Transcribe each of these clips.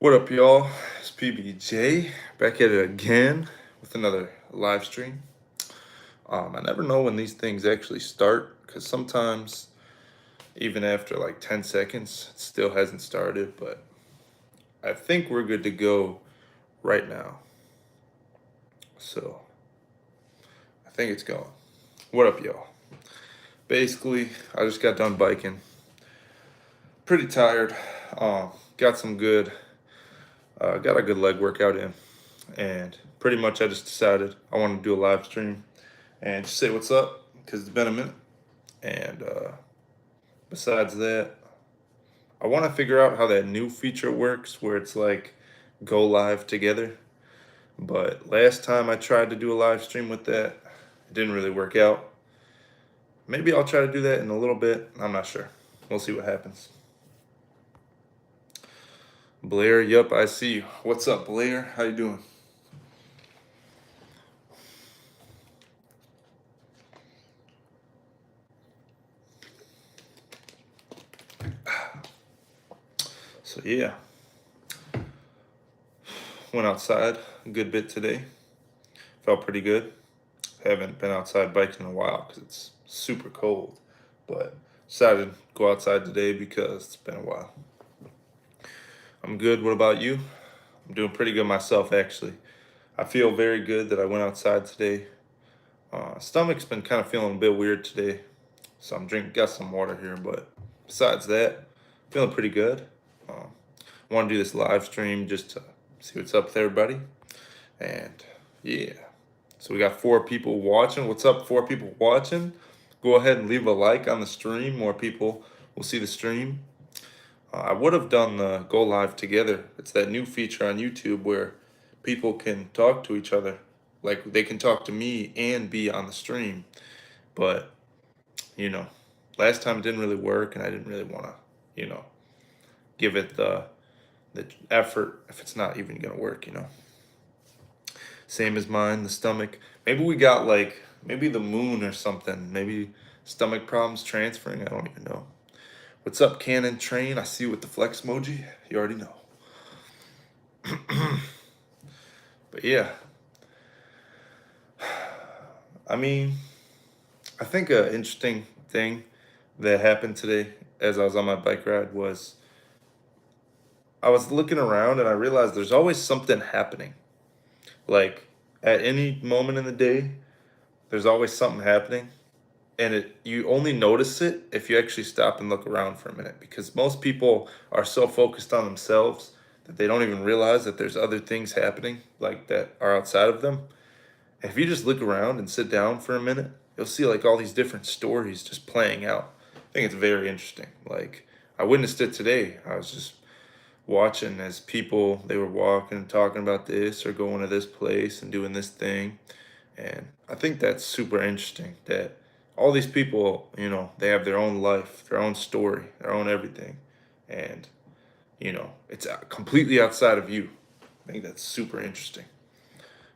What up, y'all? It's PBJ back at it again with another live stream. I never know when these things actually start because sometimes, even after like 10 seconds, it still hasn't started. But I think we're good to go right now. So I think it's going. What up, y'all? Basically, I just got done biking. Pretty tired. Got some good, got a good leg workout in. And pretty much I just decided I want to do a live stream and just say what's up because it's been a minute. And besides that, I want to figure out how that new feature works where it's like go live together. But last time I tried to do a live stream with that, it didn't really work out. Maybe I'll try to do that in a little bit. I'm not sure. We'll see what happens. Blair, yup, I see you. What's up, Blair? How you doing? So yeah, went outside a good bit today. Felt pretty good. Haven't been outside biking in a while because it's super cold, but decided to go outside today because it's been a while. I'm good. What about you? I'm doing pretty good myself, actually. I feel very good that I went outside today. Stomach's been kind of feeling a bit weird today, so got some water here, but besides that, feeling pretty good. Um, Want to do this live stream just to see what's up with everybody, and yeah. So we got 4 people watching. What's up, 4 people watching? Go ahead and leave a like on the stream. More people will see the stream. I would have done the go live together. It's that new feature on YouTube where people can talk to each other. Like they can talk to me and be on the stream. But, you know, last time it didn't really work and I didn't really want to, give it the effort if it's not even going to work. Same as mine, the stomach. Maybe we got like, maybe the moon or something. Maybe stomach problems transferring. I don't even know. What's up, Cannon Train? I see you with the flex emoji. You already know. But yeah, I mean, I think an interesting thing that happened today as I was on my bike ride was I was looking around and I realized there's always something happening. Like at any moment in the day, there's always something happening. And you only notice it if you actually stop and look around for a minute because most people are so focused on themselves that they don't even realize that there's other things happening like that are outside of them. And if you just look around and sit down for a minute, you'll see like all these different stories just playing out. I think it's very interesting. Like I witnessed it today. I was just watching as people they were walking and talking about this or going to this place and doing this thing. And I think that's super interesting that all these people, they have their own life, their own story, their own everything. And, it's completely outside of you. I think that's super interesting.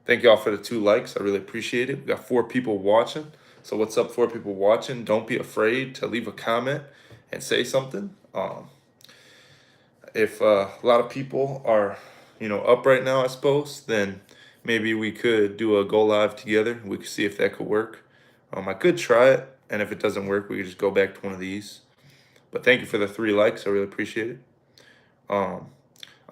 Thank y'all for the 2 likes. I really appreciate it. We got 4 people watching. So what's up, 4 people watching? Don't be afraid to leave a comment and say something. If a lot of people are, up right now, I suppose, then maybe we could do a go live together. We could see if that could work. I could try it, and if it doesn't work, we could just go back to one of these. But thank you for the 3 likes. I really appreciate it. I'm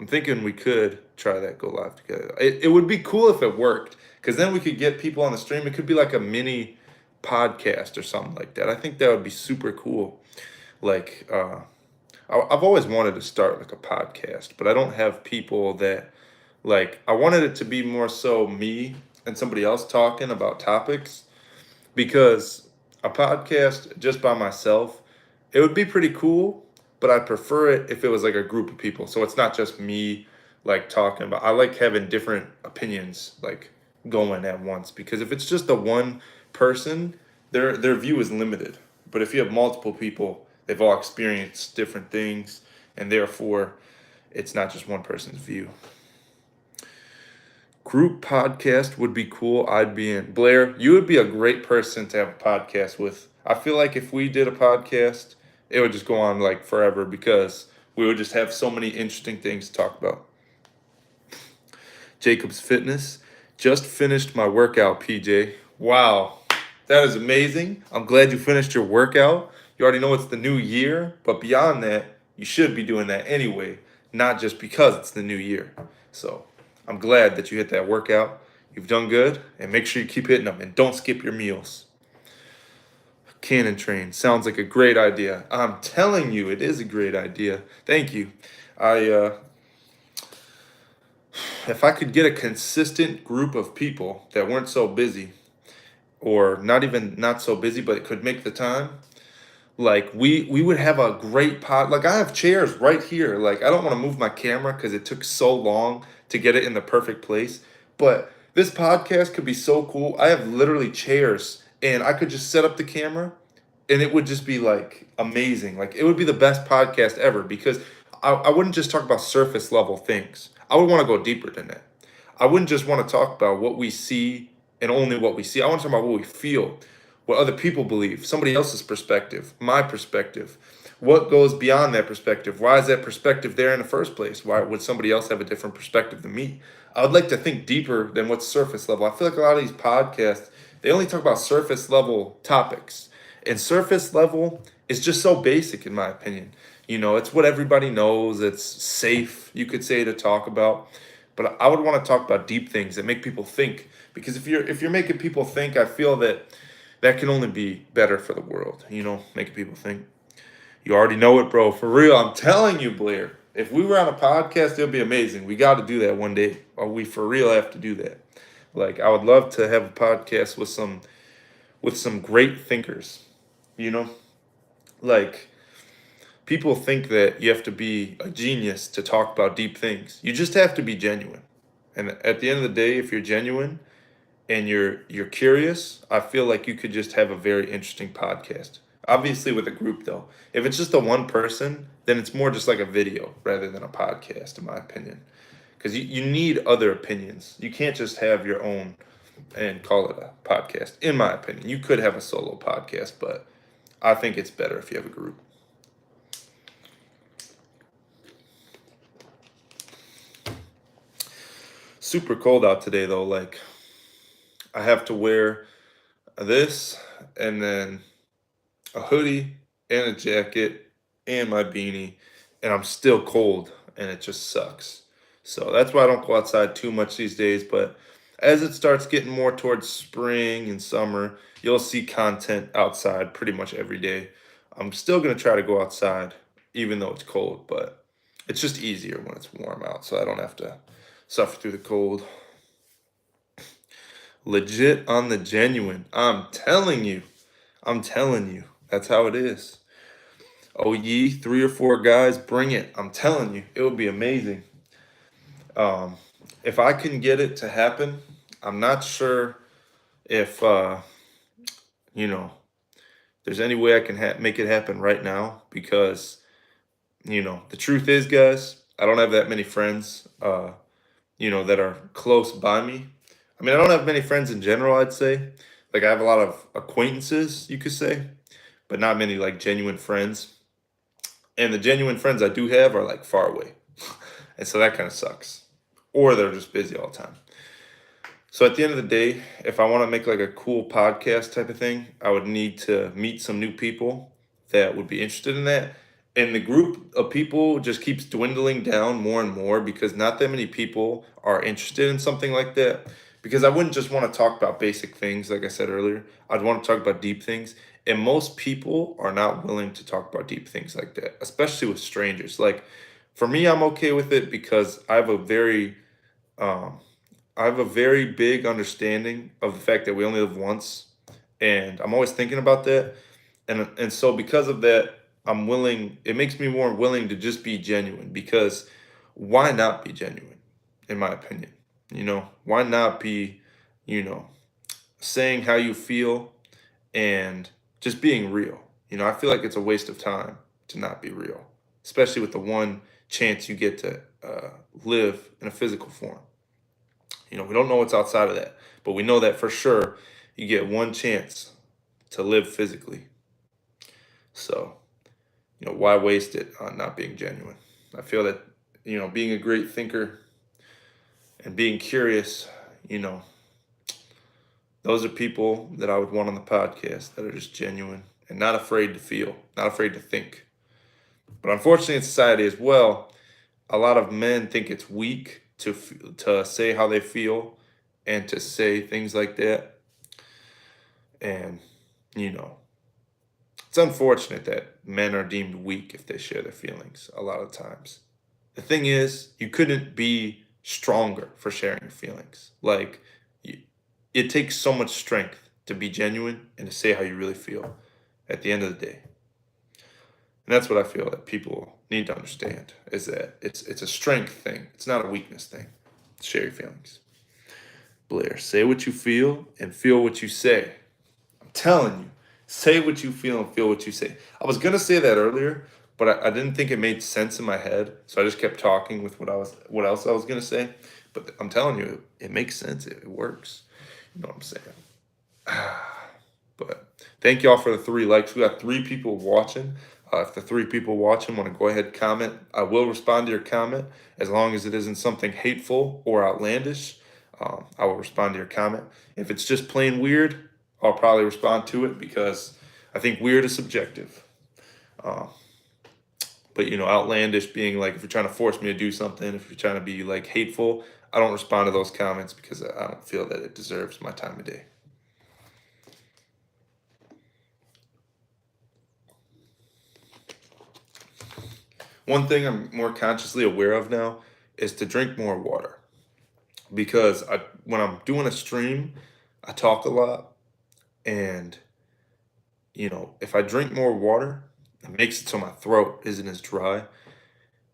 thinking we could try that go live together. It would be cool if it worked, because then we could get people on the stream. It could be like a mini podcast or something like that. I think that would be super cool. Like, I've always wanted to start like a podcast, but I don't have people that like. I wanted it to be more so me and somebody else talking about topics because a podcast just by myself, it would be pretty cool, but I prefer it if it was like a group of people. So it's not just me like talking about. I like having different opinions like going at once because if it's just the one person, their view is limited. But if you have multiple people, they've all experienced different things, and therefore it's not just one person's view. Group podcast would be cool. I'd be in. Blair, you would be a great person to have a podcast with. I feel like if we did a podcast, it would just go on like forever because we would just have so many interesting things to talk about. Jacob's Fitness. Just finished my workout, PJ. Wow, that is amazing. I'm glad you finished your workout. You already know it's the new year, but beyond that, you should be doing that anyway, not just because it's the new year. So I'm glad that you hit that workout. You've done good, and make sure you keep hitting them and don't skip your meals. Cannon train sounds like a great idea. I'm telling you, it is a great idea. Thank you. I If I could get a consistent group of people that weren't so busy, or not even not so busy, but could make the time, like we would have a great pod. Like I have chairs right here. Like I don't want to move my camera because it took so long to get it in the perfect place. But this podcast could be so cool. I have literally chairs, and I could just set up the camera, and it would just be like amazing. Like it would be the best podcast ever because I wouldn't just talk about surface level things. I would want to go deeper than that. I wouldn't just want to talk about what we see and only what we see. I want to talk about what we feel, what other people believe, somebody else's perspective, my perspective. What goes beyond that perspective? Why is that perspective there in the first place? Why would somebody else have a different perspective than me? I would like to think deeper than what's surface level. I feel like a lot of these podcasts, they only talk about surface level topics. And surface level is just so basic, in my opinion. You know, it's what everybody knows. It's safe, you could say, to talk about. But I would want to talk about deep things that make people think. Because if you're making people think, I feel that that can only be better for the world. You know, making people think. You already know it, bro. For real, I'm telling you, Blair. If we were on a podcast, it'd be amazing. We got to do that one day. Or we for real have to do that. Like I would love to have a podcast with some great thinkers. You know, like people think that you have to be a genius to talk about deep things. You just have to be genuine. And at the end of the day, if you're genuine and you're curious, I feel like you could just have a very interesting podcast. Obviously with a group though. If it's just a one person, then it's more just like a video rather than a podcast, in my opinion. Because you need other opinions. You can't just have your own and call it a podcast, in my opinion. You could have a solo podcast, but I think it's better if you have a group. Super cold out today though. Like I have to wear this and then a hoodie and a jacket and my beanie, and I'm still cold, and it just sucks. So that's why I don't go outside too much these days. But as it starts getting more towards spring and summer, you'll see content outside pretty much every day. I'm still gonna try to go outside even though it's cold, but it's just easier when it's warm out, so I don't have to suffer through the cold. Legit on the genuine. I'm telling you. I'm telling you. That's how it is. Oh, ye, 3 or 4 guys, bring it. I'm telling you, it would be amazing. Um, if I can get it to happen, I'm not sure if you know there's any way I can make it happen right now because the truth is, guys, I don't have that many friends. That are close by me. I mean, I don't have many friends in general, I'd say. Like, I have a lot of acquaintances, you could say, but not many, like, genuine friends. And the genuine friends I do have are, like, far away. And so that kind of sucks. Or they're just busy all the time. So at the end of the day, if I want to make, like, a cool podcast type of thing, I would need to meet some new people that would be interested in that. And the group of people just keeps dwindling down more and more because not that many people are interested in something like that. Because I wouldn't just want to talk about basic things, like I said earlier. I'd want to talk about deep things. And most people are not willing to talk about deep things like that, especially with strangers. Like for me, I'm okay with it because um, I have a very big understanding of the fact that we only live once, and I'm always thinking about that. And so because of that, I'm willing. It makes me more willing to just be genuine because why not be genuine? In my opinion, why not be, you know, saying how you feel and just being real. I feel like it's a waste of time to not be real, especially with the one chance you get to live in a physical form. We don't know what's outside of that, but we know that for sure you get one chance to live physically. So, why waste it on not being genuine? I feel that, being a great thinker and being curious, you know, those are people that I would want on the podcast that are just genuine and not afraid to feel, not afraid to think. But unfortunately, in society as well, a lot of men think it's weak to say how they feel and to say things like that. And you know, it's unfortunate that men are deemed weak if they share their feelings a lot of times. The thing is, you couldn't be stronger for sharing your feelings. Like, it takes so much strength to be genuine and to say how you really feel at the end of the day. And that's what I feel that people need to understand is that it's a strength thing. It's not a weakness thing. Share your feelings. Blair, say what you feel and feel what you say. I'm telling you, say what you feel and feel what you say. I was gonna say that earlier, but I didn't think it made sense in my head, so I just kept talking with what else I was gonna say. But I'm telling you, it makes sense. It works. You know what I'm saying? But thank y'all for the 3 likes. We got 3 people watching. If the 3 people watching want to go ahead and comment, I will respond to your comment as long as it isn't something hateful or outlandish. I will respond to your comment. If it's just plain weird, I'll probably respond to it because I think weird is subjective. But you know, outlandish being like if you're trying to force me to do something, if you're trying to be like hateful, I don't respond to those comments because I don't feel that it deserves my time of day. One thing I'm more consciously aware of now is to drink more water because when I'm doing a stream, I talk a lot, and you know, if I drink more water, it makes it so my throat isn't as dry.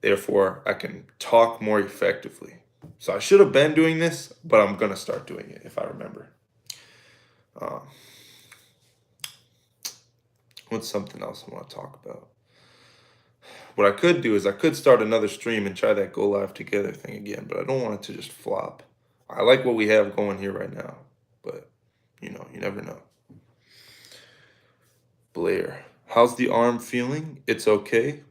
Therefore, I can talk more effectively. So I should have been doing this, but I'm gonna start doing it if I remember. Um, what's something else I want to talk about? What I could do is I could start another stream and try that go live together thing again, but I don't want it to just flop. I like what we have going here right now, but you know, you never know. Blair, how's the arm feeling? It's okay.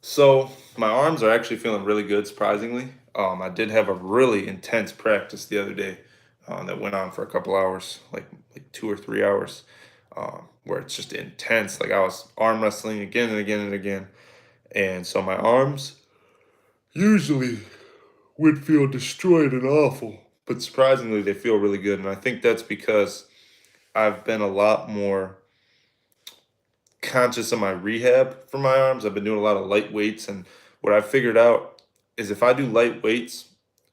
So my arms are actually feeling really good, surprisingly. I did have a really intense practice the other day that went on for a couple hours, like 2 or 3 hours, where it's just intense. Like I was arm wrestling again and again and again, and so my arms usually would feel destroyed and awful, but surprisingly they feel really good, and I think that's because I've been a lot more conscious of my rehab for my arms. I've been doing a lot of light weights, and what I've figured out is if I do light weights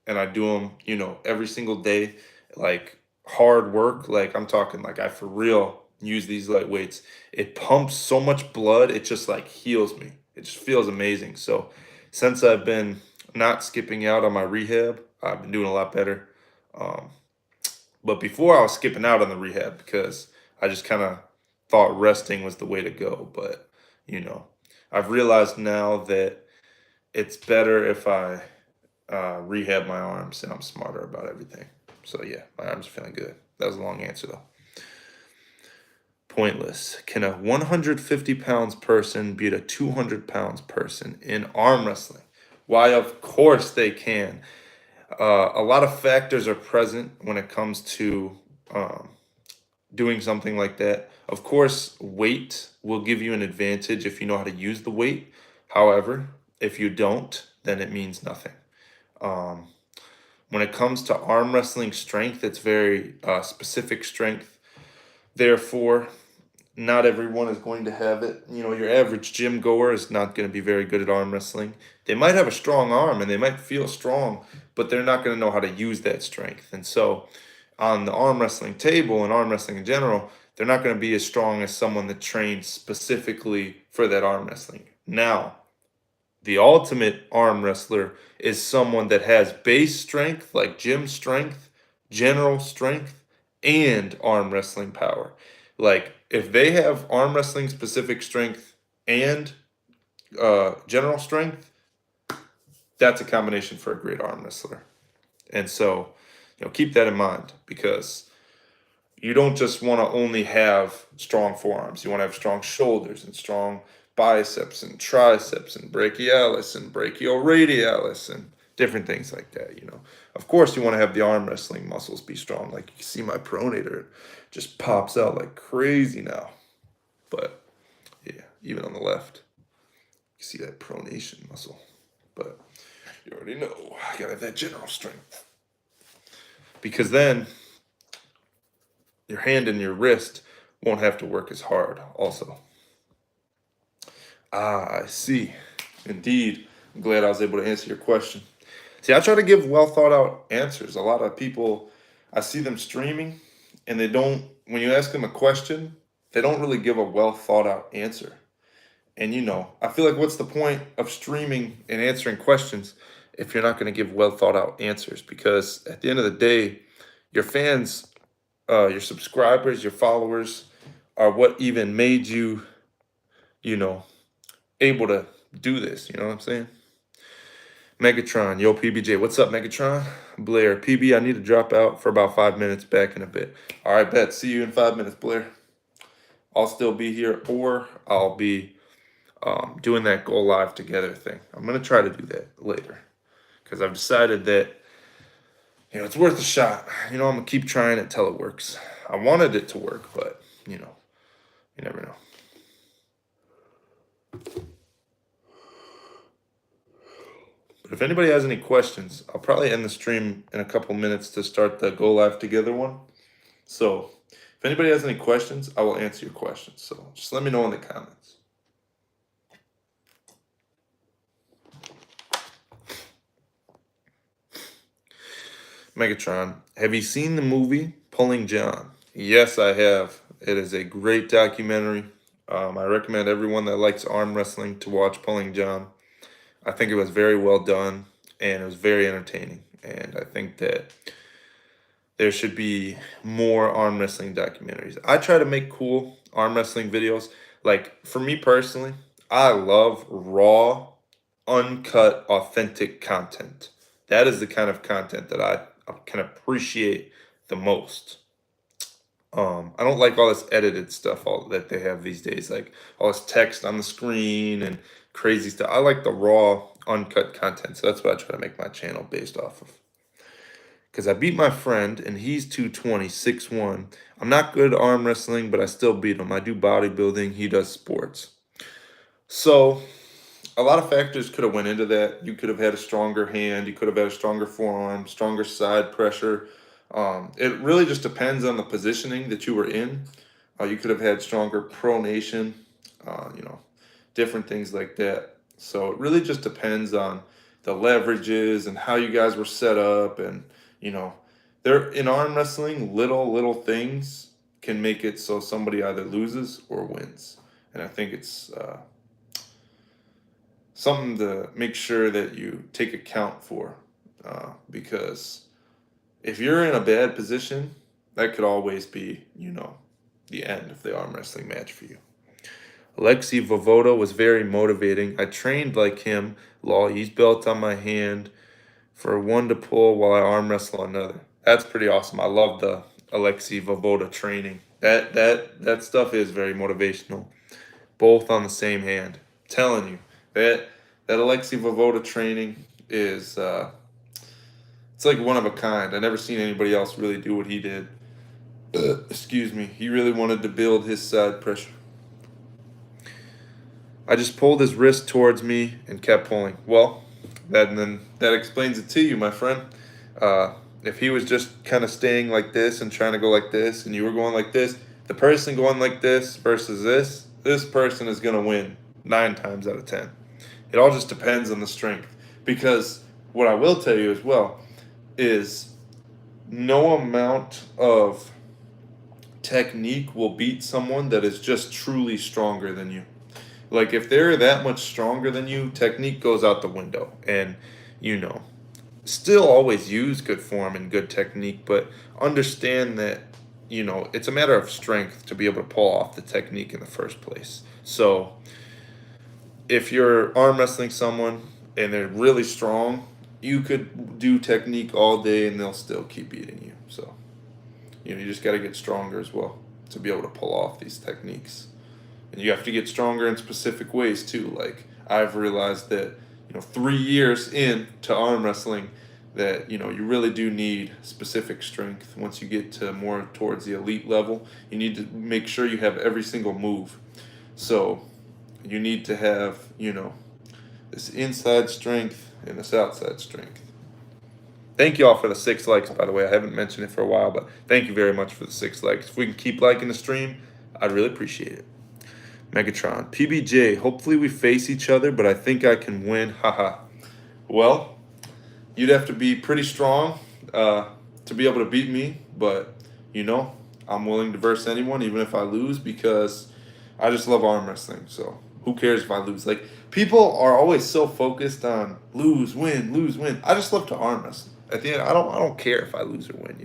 and I do them, you know, every single day, like hard work, like I'm talking like I for real use these light weights, it pumps so much blood, it just like heals me. It just feels amazing. So since I've been not skipping out on my rehab, I've been doing a lot better. Um, but before I was skipping out on the rehab because I just kind of thought resting was the way to go. But, you know, I've realized now that it's better if I rehab my arms and I'm smarter about everything. So, yeah, my arms are feeling good. That was a long answer, though. Pointless. Can a 150 pounds person beat a 200 pounds person in arm wrestling? Why, of course they can. A lot of factors are present when it comes to um, doing something like that. Of course, weight will give you an advantage if you know how to use the weight. However, if you don't, then it means nothing. Um, when it comes to arm wrestling strength, it's very specific strength. Therefore, not everyone is going to have it. You know, your average gym goer is not going to be very good at arm wrestling. They might have a strong arm and they might feel strong, but they're not going to know how to use that strength. And so, on the arm wrestling table and arm wrestling in general, they're not going to be as strong as someone that trained specifically for that arm wrestling. Now, the ultimate arm wrestler is someone that has base strength, like gym strength, general strength, and arm wrestling power. Like, if they have arm wrestling specific strength and general strength, that's a combination for a great arm wrestler. And so, you know, keep that in mind because you don't just want to only have strong forearms. You want to have strong shoulders and strong biceps and triceps and brachialis and brachioradialis and different things like that, you know. Of course, you want to have the arm wrestling muscles be strong. Like you see my pronator, it just pops out like crazy now. But yeah, even on the left, you see that pronation muscle. But you already know, I gotta have that general strength. Because then your hand and your wrist won't have to work as hard also. Ah, I see. Indeed. I'm glad I was able to answer your question. See, I try to give well thought out answers. A lot of people, I see them streaming and they don't, when you ask them a question, they don't really give a well thought out answer. And you know, I feel like what's the point of streaming and answering questions if you're not going to give well thought out answers? Because at the end of the day, your fans, your subscribers, your followers are what even made you, you know, able to do this. You know what I'm saying? Megatron, yo PBJ, what's up, Megatron? Blair, PB, I need to drop out for about 5 minutes, back in a bit. All right, bet. See you in 5 minutes, Blair. I'll still be here, or I'll be doing that go live together thing. I'm gonna try to do that later because I've decided that it's worth a shot. I'm gonna keep trying it till it works. I wanted it to work, but you never know. But if anybody has any questions, I'll probably end the stream in a couple minutes to start the go live together one. So if anybody has any questions, I will answer your questions. So just let me know in the comments. Megatron, have you seen the movie Pulling John? Yes, I have. It is a great documentary. I recommend everyone that likes arm wrestling to watch Pulling John. I think it was very well done and it was very entertaining. And I think that there should be more arm wrestling documentaries. I try to make cool arm wrestling videos. Like for me personally, I love raw, uncut, authentic content. That is the kind of content that I can appreciate the most. I don't like all this edited stuff all that they have these days, like all this text on the screen and crazy stuff. I like the raw, uncut content, so that's what I try to make my channel based off of. Because I beat my friend, and he's 220, 6'1". I'm not good at arm wrestling, but I still beat him. I do bodybuilding, he does sports. So a lot of factors could have went into that. You could have had a stronger hand, you could have had a stronger forearm, stronger side pressure. It really just depends on the positioning that you were in. You could have had stronger pronation, different things like that. So it really just depends on the leverages and how you guys were set up. And, there in arm wrestling, little things can make it so somebody either loses or wins. And I think it's something to make sure that you take account for, because if you're in a bad position, that could always be, the end of the arm wrestling match for you. Alexei Vovoda was very motivating. I trained like him. Law, he's belt on my hand for one to pull while I arm wrestle another. That's pretty awesome. I love the Alexei Vovoda training. That stuff is very motivational. Both on the same hand. I'm telling you, that Alexei Vovoda training is it's like one of a kind. I never seen anybody else really do what he did. Excuse me. He really wanted to build his side pressure. I just pulled his wrist towards me and kept pulling. Well, that explains it to you, my friend. If he was just kind of staying like this and trying to go like this, and you were going like this, the person going like this versus this person is going to win 9 times out of 10. It all just depends on the strength. Because what I will tell you as well is no amount of technique will beat someone that is just truly stronger than you. Like if they're that much stronger than you, technique goes out the window. And still always use good form and good technique, but understand that it's a matter of strength to be able to pull off the technique in the first place. So if you're arm wrestling someone and they're really strong, you could do technique all day and they'll still keep beating you. So you just got to get stronger as well to be able to pull off these techniques. And you have to get stronger in specific ways too. Like I've realized that 3 years into arm wrestling that you really do need specific strength. Once you get to more towards the elite level, you need to make sure you have every single move. So you need to have this inside strength and this outside strength. Thank you all for the 6 likes, by the way. I haven't mentioned it for a while, but thank you very much for the 6 likes. If we can keep liking the stream, I'd really appreciate it. Megatron, PBJ, hopefully we face each other, but I think I can win. Haha. Well, you'd have to be pretty strong to be able to beat me, but I'm willing to verse anyone, even if I lose, because I just love arm wrestling. So who cares if I lose? Like, people are always so focused on lose, win, lose, win. I just love to arm wrestle. At the end, I don't care if I lose or win.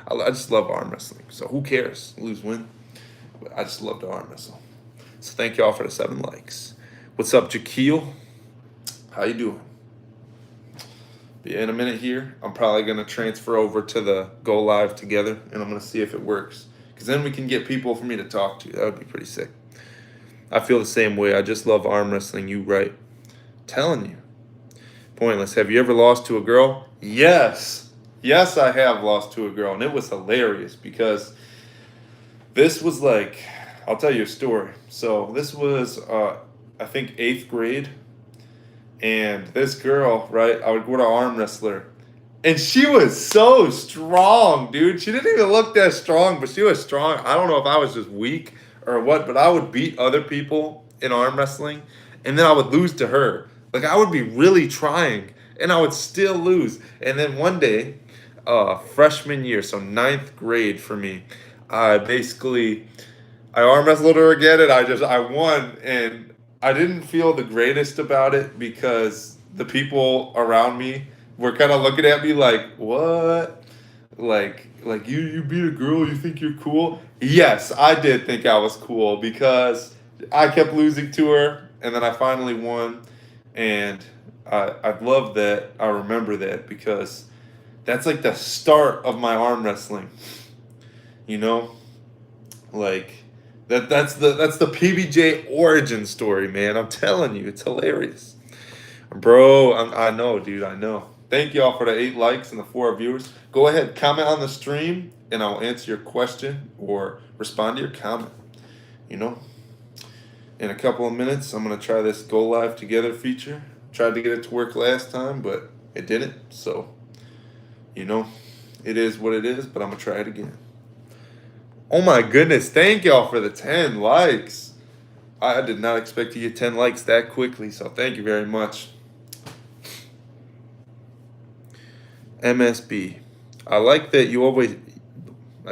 I just love arm wrestling. So who cares, lose, win? But I just love to arm wrestle. So thank y'all for the 7 likes. What's up, Jaquil? How you doing? Be in a minute here. I'm probably gonna transfer over to the Go Live together, and I'm gonna see if it works. Cause then we can get people for me to talk to. That would be pretty sick. I feel the same way. I just love arm wrestling. You right? Telling you. Pointless. Have you ever lost to a girl? Yes. Yes, I have lost to a girl, and it was hilarious because this was like, I'll tell you a story. So this was, I think, 8th grade, and this girl, right, I would go to arm wrestler, and she was so strong, dude. She didn't even look that strong, but she was strong. I don't know if I was just weak or what, but I would beat other people in arm wrestling, and then I would lose to her. Like, I would be really trying, and I would still lose. And then one day, freshman year, so 9th grade for me, I arm wrestled her again, and I won, and I didn't feel the greatest about it because the people around me were kind of looking at me like, what? Like you beat a girl, you think you're cool? Yes, I did think I was cool because I kept losing to her, and then I finally won, and I love that. I remember that because that's like the start of my arm wrestling. You know, like that's the PBJ origin story, man. I'm telling you, it's hilarious, bro. I know, dude. I know. Thank y'all for the 8 likes and the 4 viewers. Go ahead, comment on the stream, and I'll answer your question or respond to your comment. In a couple of minutes, I'm gonna try this Go Live Together feature. Tried to get it to work last time, but it didn't. So, it is what it is. But I'm gonna try it again. Oh my goodness, thank y'all for the 10 likes. I did not expect to get 10 likes that quickly, so thank you very much. MSB. I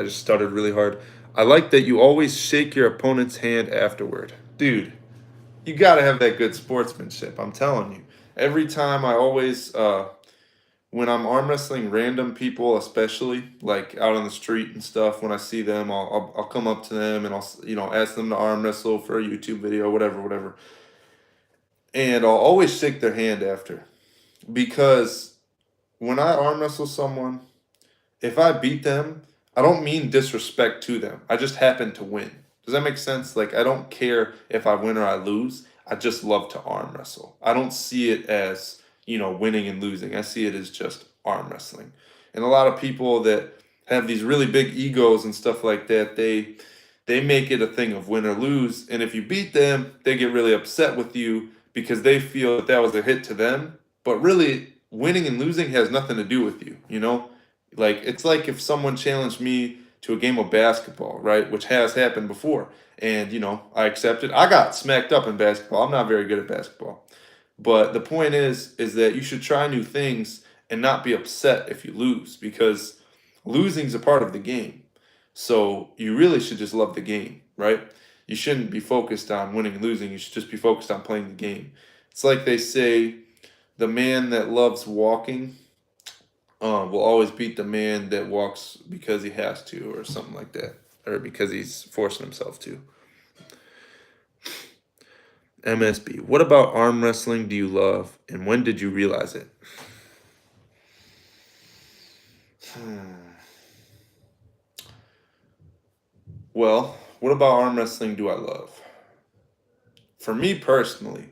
just stuttered really hard. I like that you always shake your opponent's hand afterward. Dude, you gotta have that good sportsmanship, I'm telling you. Every time I always, when I'm arm wrestling random people, especially like out on the street and stuff, when I see them, I'll come up to them and I'll ask them to arm wrestle for a YouTube video, whatever, and I'll always shake their hand after, because when I arm wrestle someone, if I beat them, I don't mean disrespect to them. I just happen to win. Does that make sense? Like, I don't care if I win or I lose. I just love to arm wrestle. I don't see it as winning and losing. I see it as just arm wrestling. And a lot of people that have these really big egos and stuff like that, they make it a thing of win or lose. And if you beat them, they get really upset with you because they feel that was a hit to them. But really, winning and losing has nothing to do with you, Like, it's like if someone challenged me to a game of basketball, right? Which has happened before. And, I accepted. I got smacked up in basketball. I'm not very good at basketball. But the point is that you should try new things and not be upset if you lose, because losing is a part of the game. So you really should just love the game, right? You shouldn't be focused on winning and losing. You should just be focused on playing the game. It's like they say, the man that loves walking will always beat the man that walks because he has to, or something like that, or because he's forcing himself to. MSB. What about arm wrestling do you love, and when did you realize it? Well, what about arm wrestling do I love? For me personally,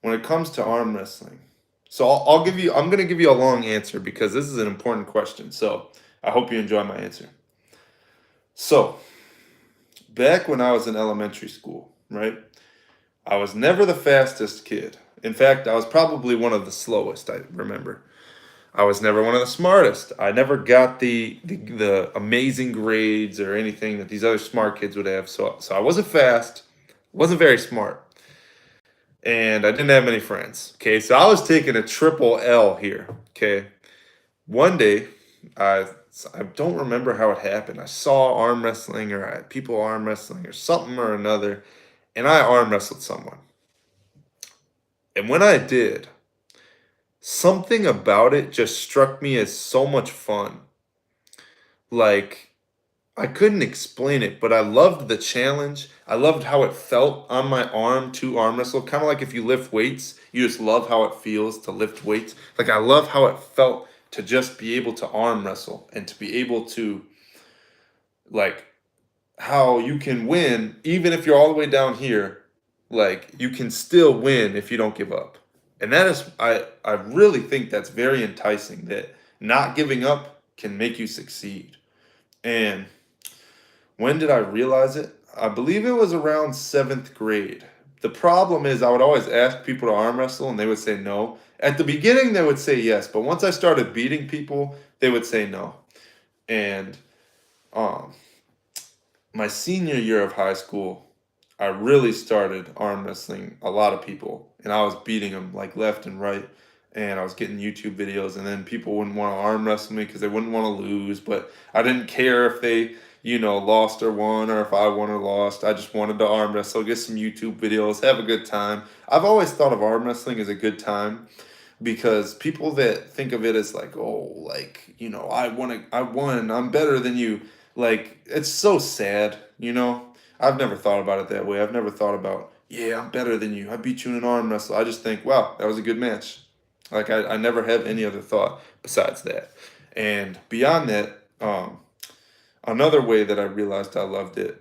when it comes to arm wrestling. So I'll give you. I'm going to give you a long answer because this is an important question. So I hope you enjoy my answer. So back when I was in elementary school, right? I was never the fastest kid. In fact, I was probably one of the slowest. I remember. I was never one of the smartest. I never got the amazing grades or anything that these other smart kids would have. So I wasn't fast, wasn't very smart, and I didn't have many friends. Okay, so I was taking a triple L here. Okay, one day, I don't remember how it happened. I saw arm wrestling or people arm wrestling or something or another, and I arm wrestled someone. And when I did, something about it just struck me as so much fun. Like, I couldn't explain it, but I loved the challenge. I loved how it felt on my arm to arm wrestle. Kind of like if you lift weights, you just love how it feels to lift weights. Like, I love how it felt to just be able to arm wrestle and to be able to, like, how you can win even if you're all the way down here. Like, you can still win if you don't give up. And that is, I really think that's very enticing, that not giving up can make you succeed. And when did I realize it? I believe it was around seventh grade. The problem is, I would always ask people to arm wrestle and they would say no. At the beginning, they would say yes, but once I started beating people, they would say no. And um, my senior year of high school, I really started arm wrestling a lot of people, and I was beating them like left and right. And I was getting YouTube videos, and then people wouldn't want to arm wrestle me because they wouldn't want to lose. But I didn't care if they, lost or won, or if I won or lost. I just wanted to arm wrestle, get some YouTube videos, have a good time. I've always thought of arm wrestling as a good time because people that think of it as like, oh, like, I won, I'm better than you. Like, it's so sad. I've never thought about it that way. I've never thought about, yeah, I'm better than you. I beat you in an arm wrestle. I just think, wow, that was a good match. Like, I never have any other thought besides that. And beyond that, another way that I realized I loved it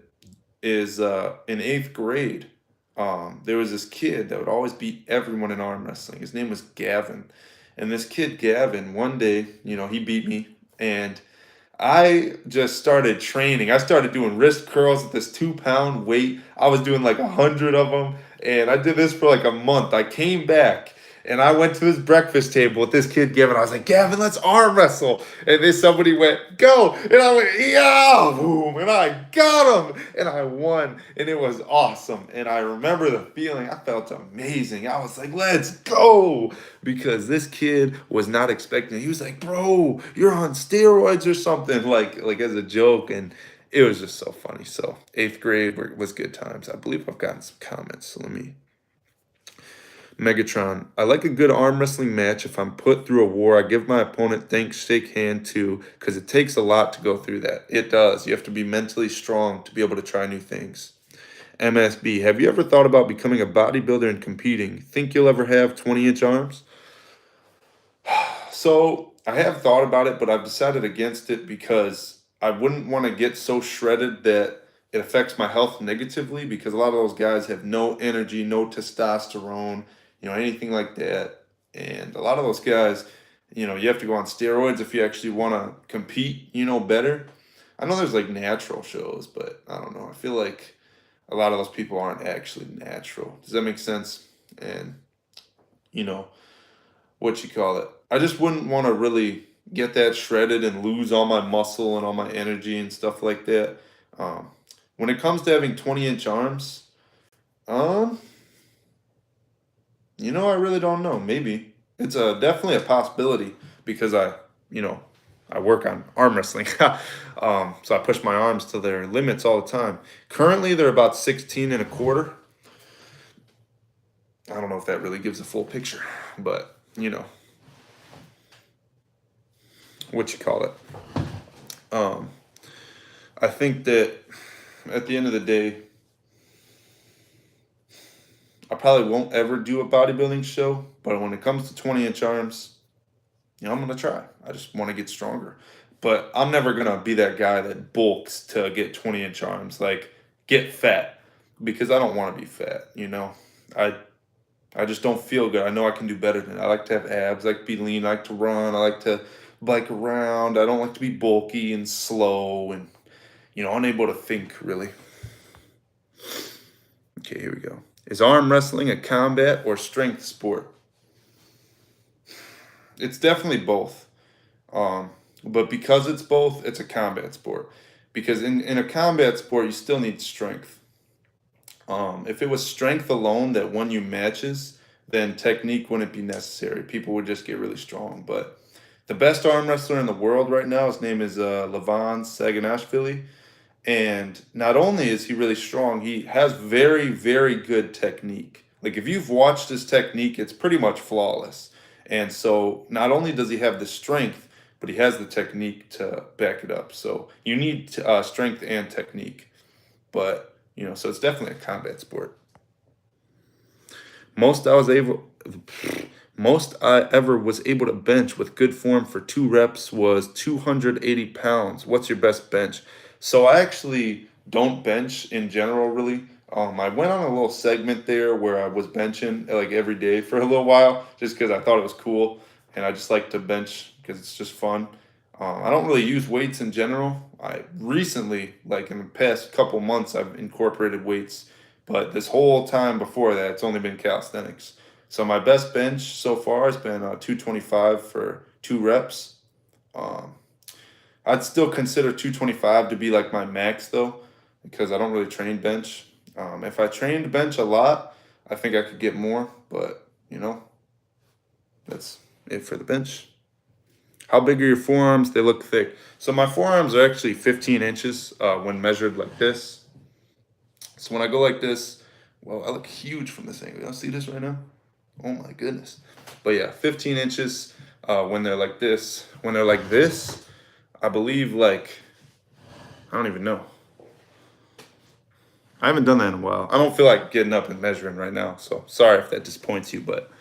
is in eighth grade. There was this kid that would always beat everyone in arm wrestling. His name was Gavin. And this kid, Gavin, one day, he beat me. And I just started training. I started doing wrist curls at this 2 pound weight. I was doing like 100 of them, and I did this for like a month. I came back and I went to this breakfast table with this kid Gavin. I was like, Gavin, let's arm wrestle. And then somebody went, go. And I went, yeah, boom. And I got him. And I won. And it was awesome. And I remember the feeling. I felt amazing. I was like, let's go. Because this kid was not expecting it. He was like, bro, you're on steroids or something. Like as a joke. And it was just so funny. So eighth grade was good times. I believe I've gotten some comments. So let me. Megatron, I like a good arm wrestling match. If I'm put through a war, I give my opponent thanks, shake hand too, because it takes a lot to go through that. It does. You have to be mentally strong to be able to try new things. MSB, have you ever thought about becoming a bodybuilder and competing? Think you'll ever have 20-inch arms? So I have thought about it, but I've decided against it because I wouldn't want to get so shredded that it affects my health negatively because a lot of those guys have no energy, no testosterone, anything like that. And a lot of those guys, you have to go on steroids if you actually want to compete, better. I know there's like natural shows, but I don't know. I feel like a lot of those people aren't actually natural. Does that make sense? And, you know, what you call it. I just wouldn't want to really get that shredded and lose all my muscle and all my energy and stuff like that. Um, when it comes to having 20-inch arms, um, I really don't know. Maybe it's definitely a possibility because you know, I work on arm wrestling. So I push my arms to their limits all the time. Currently, they're about 16 and a quarter. I don't know if that really gives a full picture, but what you call it. Um, I think that at the end of the day, I probably won't ever do a bodybuilding show, but when it comes to 20-inch arms, I'm gonna try. I just want to get stronger. But I'm never gonna be that guy that bulks to get 20-inch arms, like get fat, because I don't want to be fat. I I just don't feel good. I know I can do better than that. I like to have abs. I like to be lean. I like to run. I like to bike around. I don't like to be bulky and slow and, unable to think really. Okay, here we go. Is arm wrestling a combat or strength sport? It's definitely both. Um, but because it's both, it's a combat sport. Because in a combat sport, you still need strength. If it was strength alone that won you matches, then technique wouldn't be necessary. People would just get really strong. But the best arm wrestler in the world right now, his name is Levan Saganashvili. And not only is he really strong, he has very, very good technique. Like if you've watched his technique, it's pretty much flawless. And so not only does he have the strength, but he has the technique to back it up. So you need strength and technique. But, so it's definitely a combat sport. Most I was able Most I ever was able to bench with good form for 2 reps was 280 pounds. What's your best bench? So I actually don't bench in general, really. I went on a little segment there where I was benching like every day for a little while just because I thought it was cool. And I just like to bench because it's just fun. I don't really use weights in general. I recently, like in the past couple months, I've incorporated weights. But this whole time before that, it's only been calisthenics. So my best bench so far has been 225 for 2 reps. Um, I'd still consider 225 to be like my max though, because I don't really train bench. If I trained bench a lot, I think I could get more, but that's it for the bench. How big are your forearms? They look thick. So my forearms are actually 15 inches when measured like this. So when I go like this, well, I look huge from this angle. Y'all see this right now? Oh my goodness. But yeah, 15 inches when they're like this. When they're like this, I believe I don't even know. I haven't done that in a while. I don't feel like getting up and measuring right now. So sorry if that disappoints you, but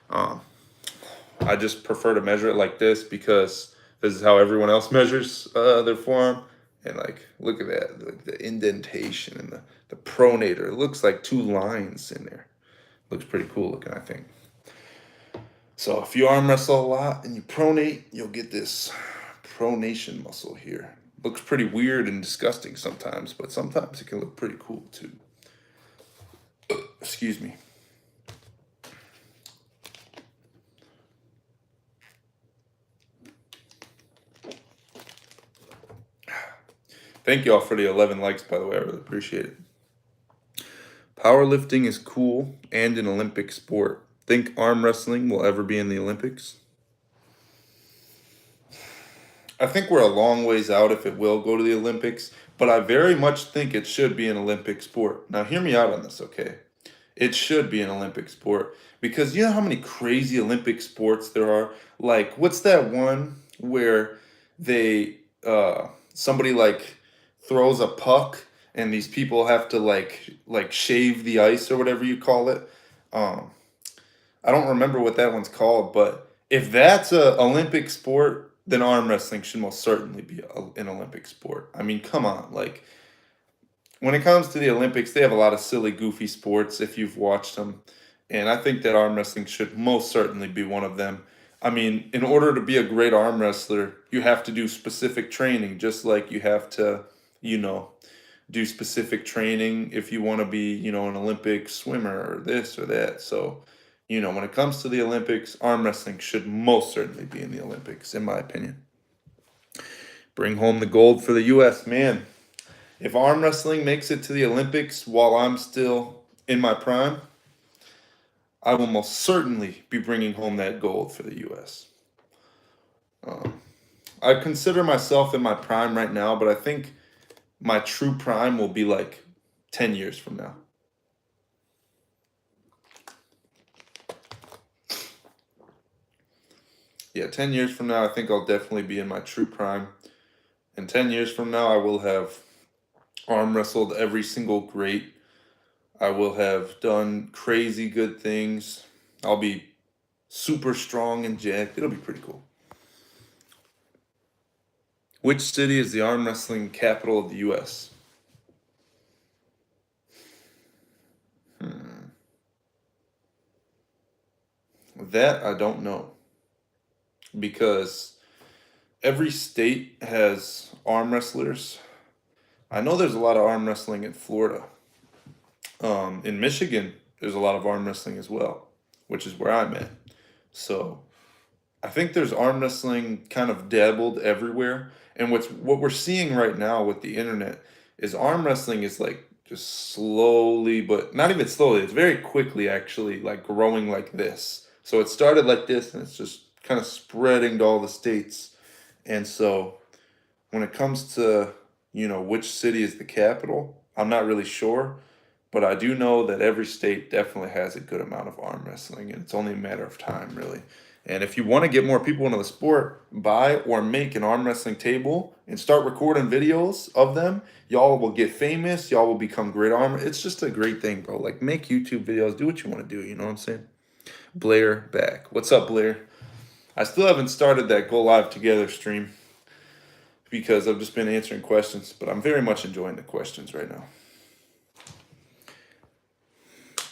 I just prefer to measure it like this because this is how everyone else measures their forearm. And look at that, the indentation and the pronator. It looks like 2 lines in there. Looks pretty cool looking, I think. So if you arm wrestle a lot and you pronate, you'll get this pronation muscle here. Looks pretty weird and disgusting sometimes, but sometimes it can look pretty cool too. Excuse me. Thank you all for the 11 likes, by the way. I really appreciate it. Powerlifting is cool and an Olympic sport. Think arm wrestling will ever be in the Olympics? I think we're a long ways out if it will go to the Olympics, but I very much think it should be an Olympic sport. Now, hear me out on this, okay? It should be an Olympic sport because you know how many crazy Olympic sports there are? Like, what's that one where they, somebody throws a puck and these people have to shave the ice or whatever you call it? Um, I don't remember what that one's called, but if that's a Olympic sport, then arm wrestling should most certainly be an Olympic sport. I mean, come on, when it comes to the Olympics, they have a lot of silly, goofy sports if you've watched them, and I think that arm wrestling should most certainly be one of them. I mean, in order to be a great arm wrestler, you have to do specific training, just like you have to, you know, do specific training if you want to be, an Olympic swimmer or this or that. So, when it comes to the Olympics, arm wrestling should most certainly be in the Olympics, in my opinion. Bring home the gold for the U.S., man. If arm wrestling makes it to the Olympics while I'm still in my prime, I will most certainly be bringing home that gold for the U.S. I consider myself in my prime right now, but I think my true prime will be 10 years from now. Yeah, 10 years from now, I think I'll definitely be in my true prime. And 10 years from now, I will have arm wrestled every single great. I will have done crazy good things. I'll be super strong and jacked. It'll be pretty cool. Which city is the arm wrestling capital of the U.S.? That I don't know because every state has arm wrestlers. I know there's a lot of arm wrestling in Florida. In Michigan, there's a lot of arm wrestling as well, which is where I'm at. So I think there's arm wrestling kind of dabbled everywhere. And what we're seeing right now with the internet is arm wrestling is like just slowly, but not even slowly, it's very quickly actually like growing like this. So it started like this and it's just kind of spreading to all the states. And so when it comes to, which city is the capital, I'm not really sure, but I do know that every state definitely has a good amount of arm wrestling, and it's only a matter of time, really. And if you want to get more people into the sport, buy or make an arm wrestling table and start recording videos of them. Y'all will get famous. Y'all will become great arm. It's just a great thing, bro. Like, make YouTube videos. Do what you want to do. You know what I'm saying? Blair back. What's up, Blair? I still haven't started that Go Live Together stream because I've just been answering questions, but I'm very much enjoying the questions right now.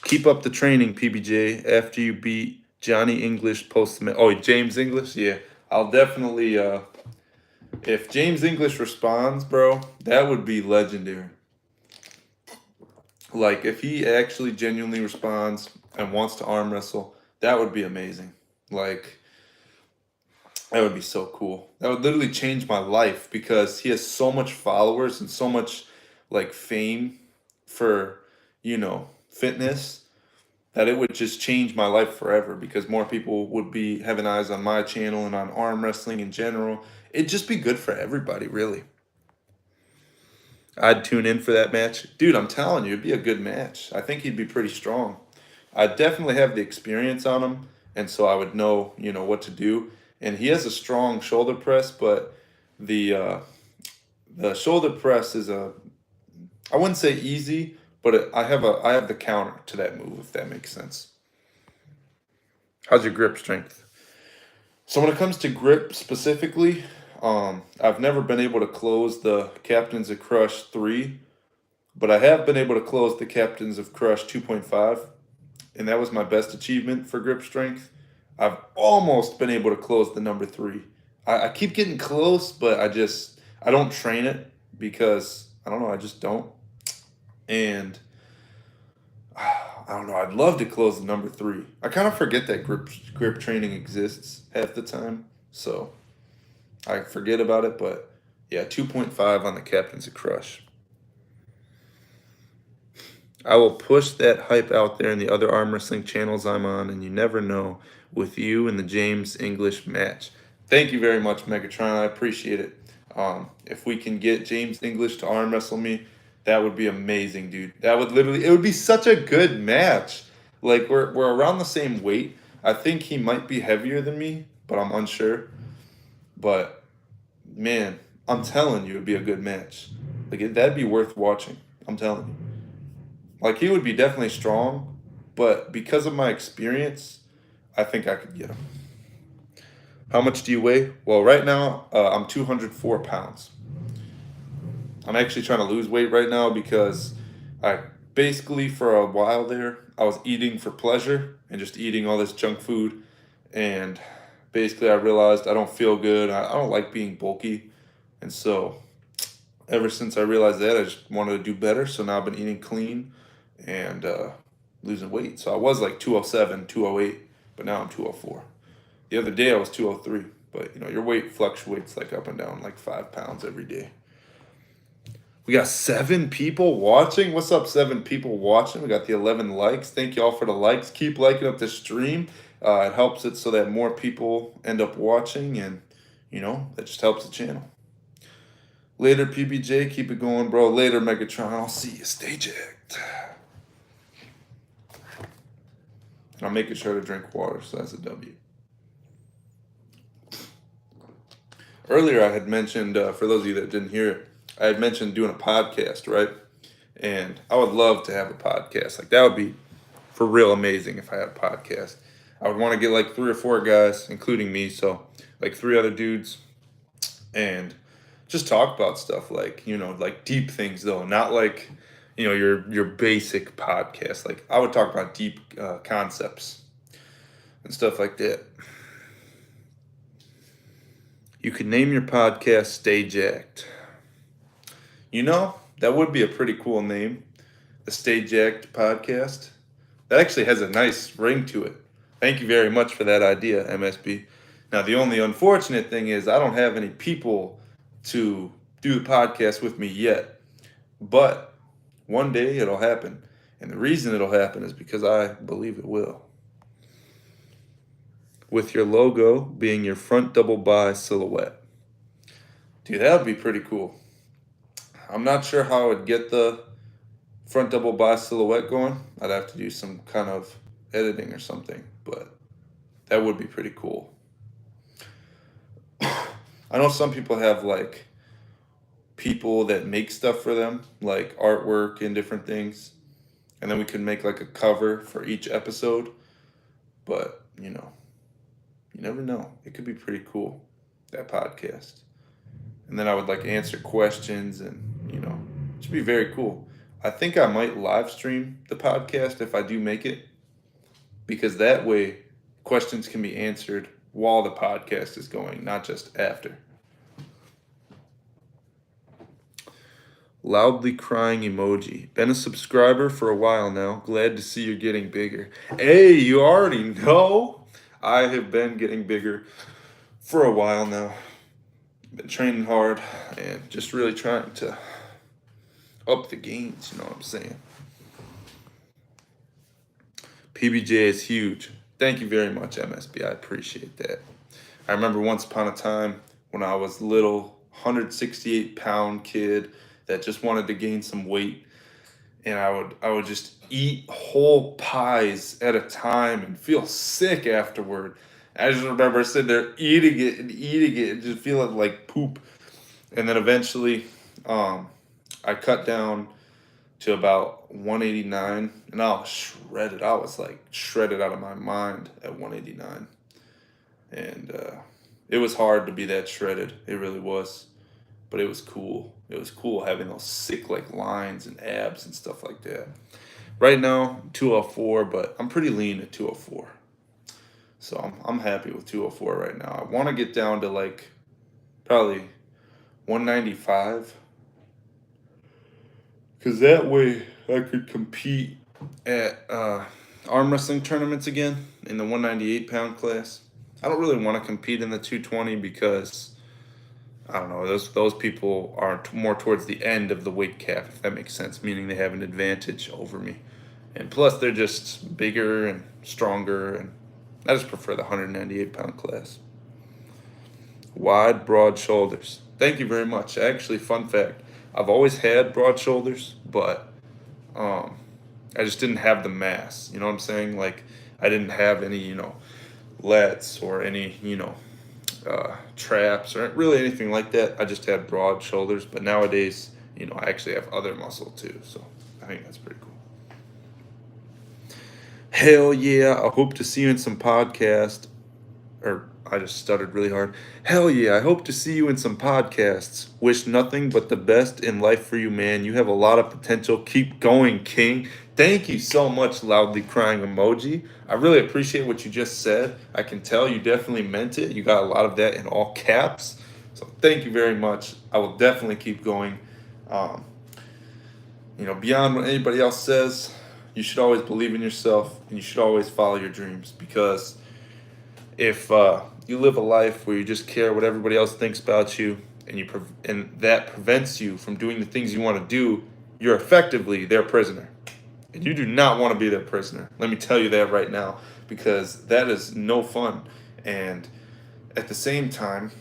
Keep up the training, PBJ. After you beat Johnny English, post the oh, James English, yeah. I'll definitely if James English responds, bro, that would be legendary. Like if he actually genuinely responds and wants to arm wrestle, that would be amazing. Like that would be so cool. That would literally change my life because he has so much followers and so much like fame for, fitness that it would just change my life forever because more people would be having eyes on my channel and on arm wrestling in general. It'd just be good for everybody, really. I'd tune in for that match. Dude, I'm telling you, it'd be a good match. I think he'd be pretty strong. I definitely have the experience on him, and so I would know, what to do. And he has a strong shoulder press, but the shoulder press is I wouldn't say easy, but I have the counter to that move, if that makes sense. How's your grip strength? So when it comes to grip specifically, I've never been able to close the Captains of Crush 3, but I have been able to close the Captains of Crush 2.5, and that was my best achievement for grip strength. I've almost been able to close the number 3. I keep getting close, but I don't train it because I don't know, I just don't. And I don't know, I'd love to close the number 3. I kind of forget that grip training exists half the time, so I forget about it, but yeah, 2.5 on the Captains of Crush. I will push that hype out there in the other arm wrestling channels I'm on, and you never know with you and the James English match. Thank you very much, Megatron. I appreciate it. If we can get James English to arm wrestle me, that would be amazing, dude. That would it would be such a good match. Like we're around the same weight. I think he might be heavier than me, but I'm unsure. But man, I'm telling you, it'd be a good match. Like that'd be worth watching. I'm telling you. Like he would be definitely strong, but because of my experience, I think I could get him. How much do you weigh? Well, right now I'm 204 pounds. I'm actually trying to lose weight right now because I basically for a while there I was eating for pleasure and just eating all this junk food, and basically I realized I don't feel good. I don't like being bulky, and so ever since I realized that, I just wanted to do better. So now I've been eating clean and losing weight. So I was like 207, 208, but now I'm 204. The other day I was 203, but your weight fluctuates like up and down like 5 pounds every day. We got 7 people watching. What's up, 7 people watching? We got the 11 likes. Thank you all for the likes. Keep liking up the stream. It helps it so that more people end up watching, and that just helps the channel. Later, PBJ. Keep it going, bro. Later, Megatron. I'll see you. Stay jacked. And I'm making sure to drink water, so that's a W. Earlier, I had mentioned, for those of you that didn't hear it, I had mentioned doing a podcast, right? And I would love to have a podcast. Like, that would be for real amazing if I had a podcast. I would want to get like 3 or 4 guys, including me, so like 3 other dudes, and just talk about stuff like, like deep things though, not like, your basic podcast. Like I would talk about deep concepts. and stuff like that. You could name your podcast Stay Jacked. You know, that would be a pretty cool name, the Stay Jacked podcast. That actually has a nice ring to it. Thank you very much for that idea, MSB. Now, the only unfortunate thing is I don't have any people to do the podcast with me yet, but one day it'll happen. And the reason it'll happen is because I believe it will. With your logo being your front double bi silhouette. Dude, that would be pretty cool. I'm not sure how I would get the front double bi silhouette going. I'd have to do some kind of editing or something, but that would be pretty cool. I know some people have like people that make stuff for them, like artwork and different things, and then we could make like a cover for each episode. But you never know. It could be pretty cool, that podcast. And then I would like answer questions, and it should be very cool. I think I might live stream the podcast if I do make it, because that way questions can be answered while the podcast is going, not just after. Loudly crying emoji. Been a subscriber for a while now. Glad to see you're getting bigger. Hey, you already know I have been getting bigger for a while now. Been training hard and just really trying to up the gains, you know what I'm saying? PBJ is huge. Thank you very much, MSB. I appreciate that. I remember once upon a time when I was little, 168-pound kid that just wanted to gain some weight, and I would just eat whole pies at a time and feel sick afterward. I just remember sitting there eating it and just feeling like poop. And then eventually, I cut down to about 189, and I was shredded. I was like shredded out of my mind at 189. And it was hard to be that shredded. It really was. But it was cool. It was cool having those sick like lines and abs and stuff like that. Right now, 204, but I'm pretty lean at 204. So I'm happy with 204 right now. I want to get down to like probably 195. Because that way I could compete at arm wrestling tournaments again in the 198-pound class. I don't really want to compete in the 220 because, I don't know, those people are more towards the end of the weight cap, if that makes sense, meaning they have an advantage over me. And plus, they're just bigger and stronger, and I just prefer the 198-pound class. Wide, broad shoulders. Thank you very much. Actually, fun fact, I've always had broad shoulders, but I just didn't have the mass. You know what I'm saying? Like, I didn't have any, lats or any, traps or really anything like that. I just had broad shoulders, but nowadays, I actually have other muscle too. So I think that's pretty cool. Hell yeah. I hope to see you in some podcast. Or I just stuttered really hard. Hell yeah. I hope to see you in some podcasts. Wish nothing but the best in life for you, man. You have a lot of potential. Keep going, King. Thank you so much, loudly crying emoji. I really appreciate what you just said. I can tell you definitely meant it. You got a lot of that in all caps. So thank you very much. I will definitely keep going. Beyond what anybody else says, you should always believe in yourself and you should always follow your dreams, because if you live a life where you just care what everybody else thinks about you and that prevents you from doing the things you want to do, you're effectively their prisoner. And you do not want to be their prisoner. Let me tell you that right now, because that is no fun. And at the same time,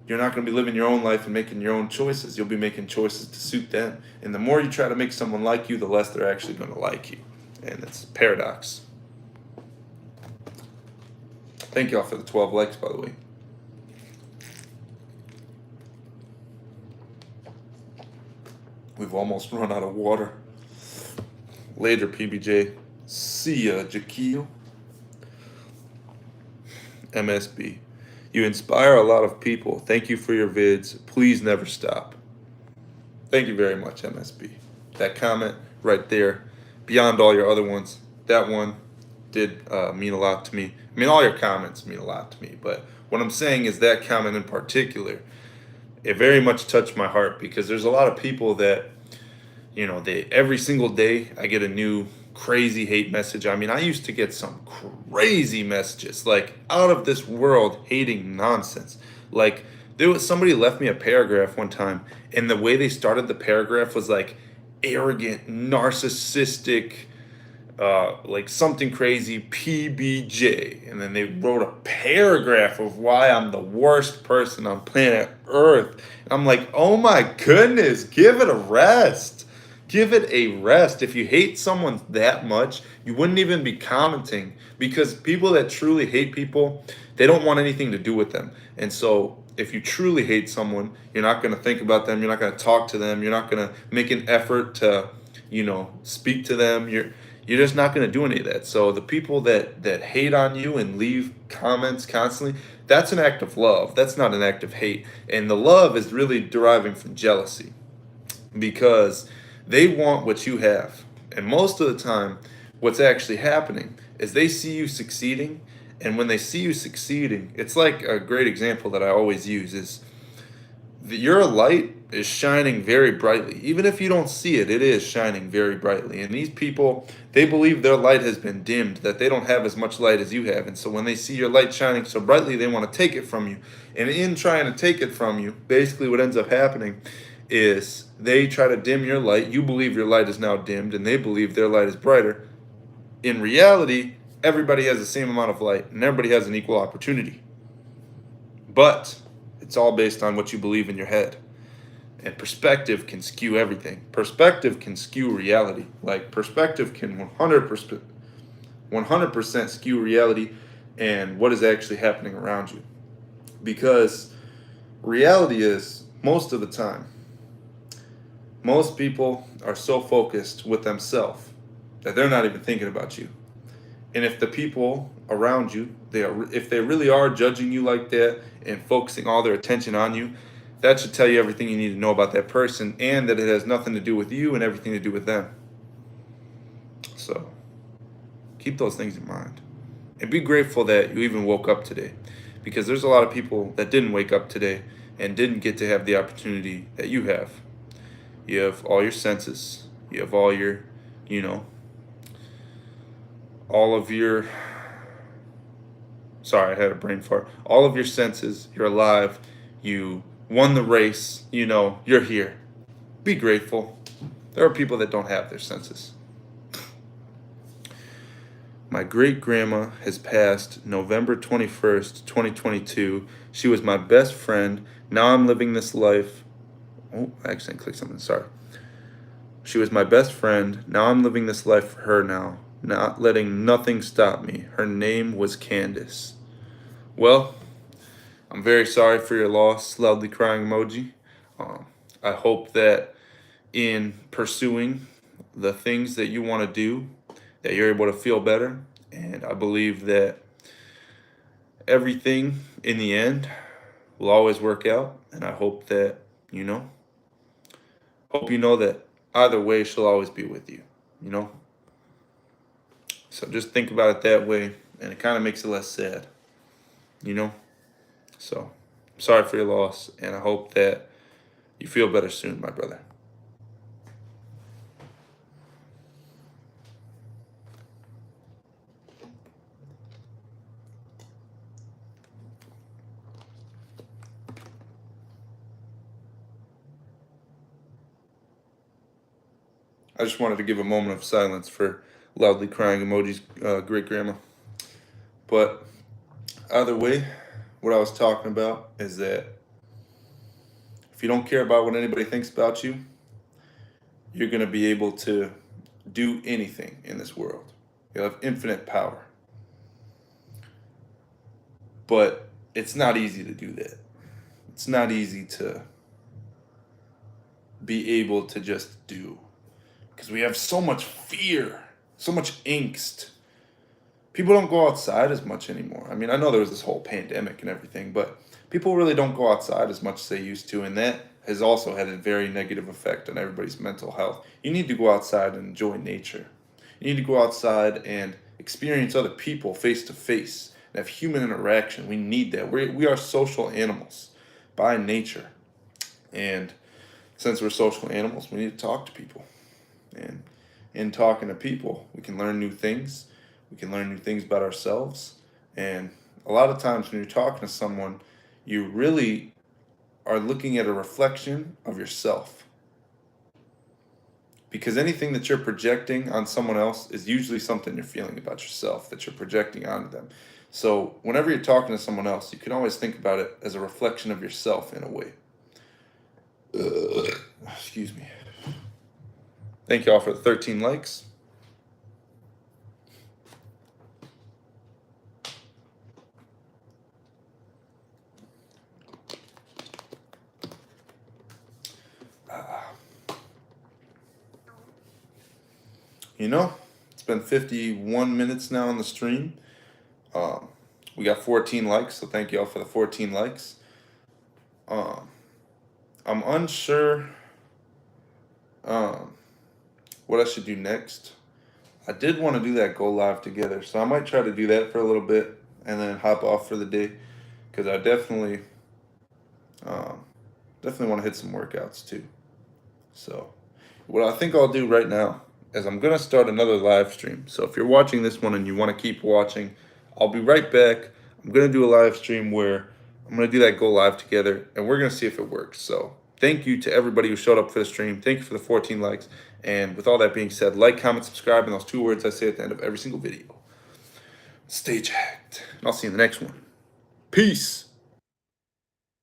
you're not going to be living your own life and making your own choices. You'll be making choices to suit them. And the more you try to make someone like you, the less they're actually going to like you. And it's a paradox. Thank y'all for the 12 likes, by the way. We've almost run out of water. Later, PBJ. See ya, Jaquil. MSB. You inspire a lot of people. Thank you for your vids. Please never stop. Thank you very much, MSB. That comment right there, beyond all your other ones, that one, did mean a lot to me. I mean, all your comments mean a lot to me, but what I'm saying is that comment in particular, it very much touched my heart because there's a lot of people that, they every single day I get a new crazy hate message. I mean, I used to get some crazy messages, like out of this world hating nonsense. Like there was somebody left me a paragraph one time, and the way they started the paragraph was like arrogant, narcissistic, like something crazy PBJ, and then they wrote a paragraph of why I'm the worst person on planet Earth. And I'm like, oh my goodness, give it a rest. Give it a rest. If you hate someone that much, you wouldn't even be commenting, because people that truly hate people, they don't want anything to do with them. And so if you truly hate someone, you're not going to think about them, you're not going to talk to them, you're not going to make an effort to, speak to them. You're just not going to do any of that. So the people that hate on you and leave comments constantly, that's an act of love. That's not an act of hate. And the love is really deriving from jealousy, because they want what you have. And most of the time, what's actually happening is they see you succeeding. And when they see you succeeding, it's like a great example that I always use is that your light is shining very brightly. Even if you don't see it, it is shining very brightly. And these people, they believe their light has been dimmed, that they don't have as much light as you have. And so when they see your light shining so brightly, they want to take it from you. And in trying to take it from you, basically what ends up happening is they try to dim your light. You believe your light is now dimmed, and they believe their light is brighter. In reality, everybody has the same amount of light, and everybody has an equal opportunity. But it's all based on what you believe in your head. And perspective can skew everything. Perspective can skew reality. Like perspective can 100% skew reality and what is actually happening around you. Because reality is, most of the time, most people are so focused with themselves that they're not even thinking about you. And if the people around you, if they really are judging you like that and focusing all their attention on you, that should tell you everything you need to know about that person, and that it has nothing to do with you and everything to do with them. So keep those things in mind. And be grateful that you even woke up today, because there's a lot of people that didn't wake up today and didn't get to have the opportunity that you have. You have all your senses. You have all your, all of your, sorry, I had a brain fart. All of your senses. You're alive. You won the race. You're here. Be grateful. There are people that don't have their senses. My great grandma has passed November 21st, 2022. She was my best friend. Now I'm living this life. Oh, I accidentally clicked something. Sorry. She was my best friend. Now I'm living this life for her now, not letting nothing stop me. Her name was Candace. Well, I'm very sorry for your loss, loudly crying emoji. I hope that in pursuing the things that you want to do, that you're able to feel better. And I believe that everything in the end will always work out. And I hope that, hope you know that either way she'll always be with you, So just think about it that way, and it kind of makes it less sad, So I'm sorry for your loss, and I hope that you feel better soon, my brother. I just wanted to give a moment of silence for loudly crying emoji's great grandma. But either way, what I was talking about is that if you don't care about what anybody thinks about you, you're going to be able to do anything in this world. You'll have infinite power. But it's not easy to do that. It's not easy to be able to just do. Because we have so much fear, so much angst. People don't go outside as much anymore. I mean, I know there was this whole pandemic and everything, but people really don't go outside as much as they used to, and that has also had a very negative effect on everybody's mental health. You need to go outside and enjoy nature. You need to go outside and experience other people face to face and have human interaction. We need that. We are social animals by nature. And since we're social animals, we need to talk to people. And in talking to people, we can learn new things. We can learn new things about ourselves. And a lot of times when you're talking to someone, you really are looking at a reflection of yourself. Because anything that you're projecting on someone else is usually something you're feeling about yourself that you're projecting onto them. So whenever you're talking to someone else, you can always think about it as a reflection of yourself in a way. Excuse me. Thank y'all for the 13 likes. You know, it's been 51 minutes now on the stream. We got 14 likes, so thank y'all for the 14 likes. I'm unsure what I should do next. I did want to do that go live together, so I might try to do that for a little bit and then hop off for the day, because I definitely want to hit some workouts too. So what I think I'll do right now is I'm gonna start another live stream. So if you're watching this one and you want to keep watching, I'll be right back. I'm gonna do a live stream where I'm gonna do that go live together, and we're gonna see if it works. So thank you to everybody who showed up for the stream. Thank you for the 14 likes. And with all that being said, like, comment, subscribe, and those 2 words I say at the end of every single video. Stay jacked. And I'll see you in the next one. Peace.